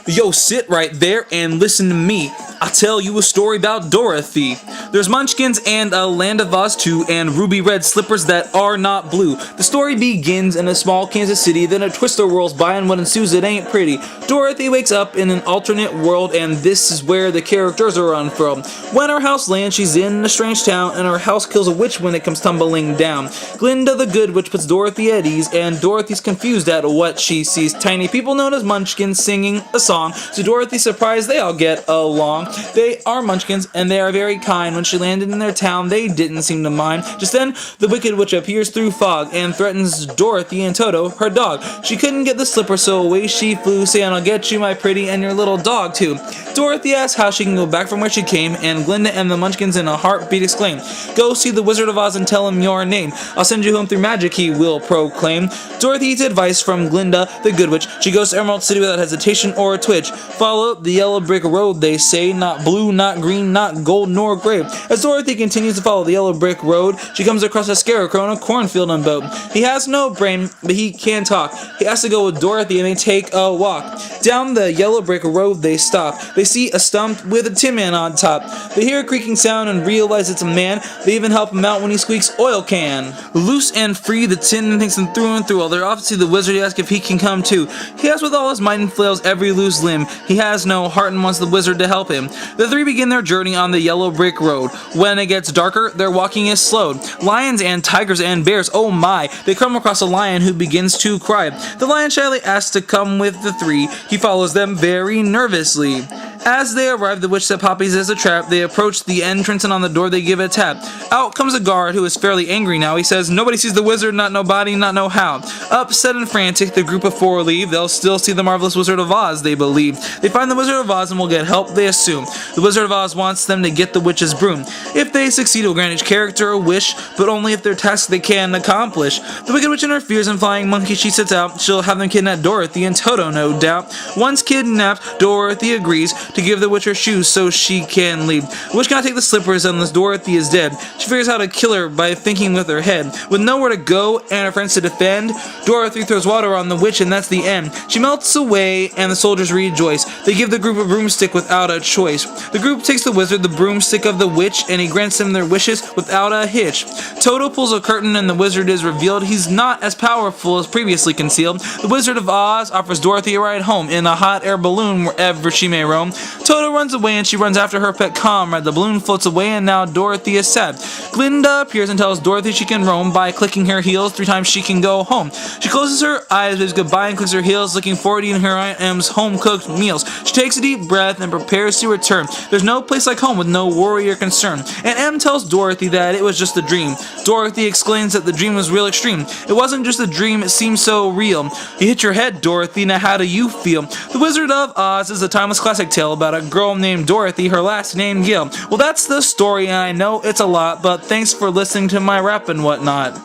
Yo, sit right there and listen to me. I'll tell you a story about Dorothy. There's Munchkins and a Land of Oz 2 and ruby red slippers that are not blue. The story begins in a small Kansas city, then a twister whirls by and what ensues it ain't pretty. Dorothy wakes up in an alternate world and this is where the characters are unfurled. When her house lands, she's in a strange town and her house kills a witch when it comes tumbling down. Glinda the Good Witch puts Dorothy at ease and Dorothy's confused at what she sees. Tiny people known as Munchkins singing a song. To Dorothy's surprise, they all get along. They are Munchkins and they are very kind. When she landed in their town, they didn't seem to mind. Just then, the Wicked Witch appears through fog and threatens Dorothy and Toto, her dog. She couldn't get the slipper, so away she flew, saying, "I'll get you, my pretty, and your little dog, too." Dorothy asks how she can go back from where she came, and Glinda and the Munchkins in a heartbeat exclaim, "Go see the Wizard of Oz and tell him your name. I'll send you home through magic," he will proclaim. Dorothy eats advice from Glinda, the Good Witch. She goes to Emerald City without hesitation or a twitch. Follow the yellow brick road, they say, not blue, not green, not gold, nor gray. As Dorothy continues to follow the yellow brick road, she comes across a scarecrow in a cornfield on boat. He has no brain, but he can talk. He has to go with Dorothy and they take a walk. Down the yellow brick road they stop. They see a stump with a tin man on top. They hear a creaking sound and realize it's a man. They even help him out when he squeaks oil can. Loose and free, the tin man thinks him through and through. While they're off to see the wizard, he asks if he can come too. He has with all his might and flails every loose limb. He has no heart and wants the wizard to help him. The three begin their journey on the yellow brick road. When it gets darker, their walking is slowed. Lions and tigers and bears, oh my, they come across a lion who begins to cry. The lion shyly asks to come with the three. He follows them very nervously. As they arrive, the witch set poppies as a trap. They approach the entrance and on the door they give a tap. Out comes a guard who is fairly angry now. He says, "Nobody sees the wizard, not nobody, not know how." Upset and frantic, the group of four leave. They'll still see the marvelous Wizard of Oz, they believe. They find the Wizard of Oz and will get help, they assume. The Wizard of Oz wants them to get the witch's broom. If they succeed, he'll grant each character a wish, but only if their task they can accomplish. The Wicked Witch interferes and flying monkey she sets out. She'll have them kidnap Dorothy and Toto, no doubt. Once kidnapped, Dorothy agrees to give the witch her shoes so she can leave. The witch cannot take the slippers unless Dorothy is dead. She figures out how to kill her by thinking with her head. With nowhere to go and her friends to defend, Dorothy throws water on the witch and that's the end. She melts away and the soldiers rejoice. They give the group a broomstick without a choice. The group takes the wizard the broomstick of the witch and he grants them their wishes without a hitch. Toto pulls a curtain and the wizard is revealed. He's not as powerful as previously concealed. The Wizard of Oz offers Dorothy a ride home in a hot air balloon wherever she may roam. Toto runs away and she runs after her pet comrade. The balloon floats away and now Dorothy is sad. Glinda appears and tells Dorothy she can roam. By clicking her heels 3 times she can go home. She closes her eyes, waves goodbye and clicks her heels, looking forward to eating her Aunt home-cooked meals. She takes a deep breath and prepares to return. There's no place like home with no worry or concern. Aunt Em tells Dorothy that it was just a dream. Dorothy exclaims that the dream was real extreme. It wasn't just a dream, it seemed so real. You hit your head, Dorothy, now how do you feel? The Wizard of Oz is a timeless classic tale about a girl named Dorothy, her last name Gil. Well, that's the story, and I know it's a lot, but thanks for listening to my rap and whatnot.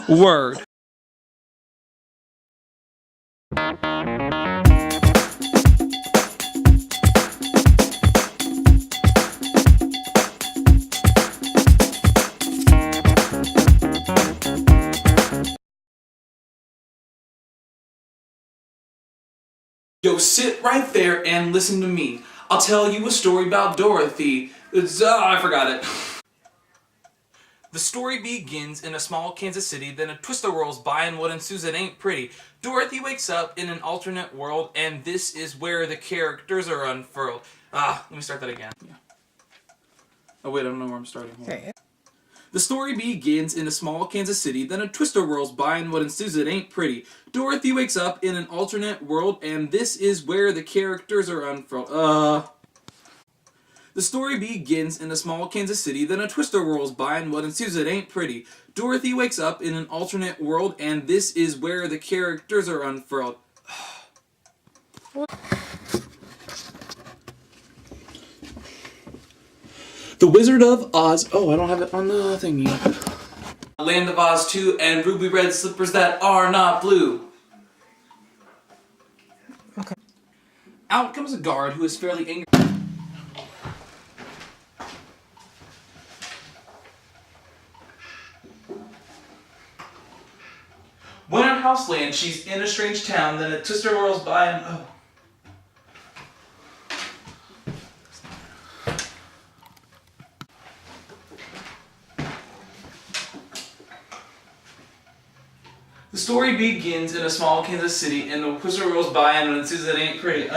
Word. Yo, sit right there and listen to me. I'll tell you a story about Dorothy. I forgot it. The story begins in a small Kansas city, then a twister whirls by and what ensues it ain't pretty. Dorothy wakes up in an alternate world, and this is where the characters are unfurled. Let me start that again. Yeah. Oh wait, I don't know where I'm starting. Okay. The story begins in a small Kansas city, then a twister whirls by and what ensues it ain't pretty. Dorothy wakes up in an alternate world, and this is where the characters are unfurled. The story begins in a small Kansas city, then a twister whirls by and what ensues it ain't pretty. Dorothy wakes up in an alternate world, and this is where the characters are unfurled. The Wizard of Oz. Oh, I don't have it on the thingy. Land of Oz 2 and ruby red slippers that are not blue. Okay. Out comes a guard who is fairly angry. house lands, she's in a strange town, then a twister whirls by and oh. The story begins in a small Kansas city, and the twister whirls by and it says it ain't pretty.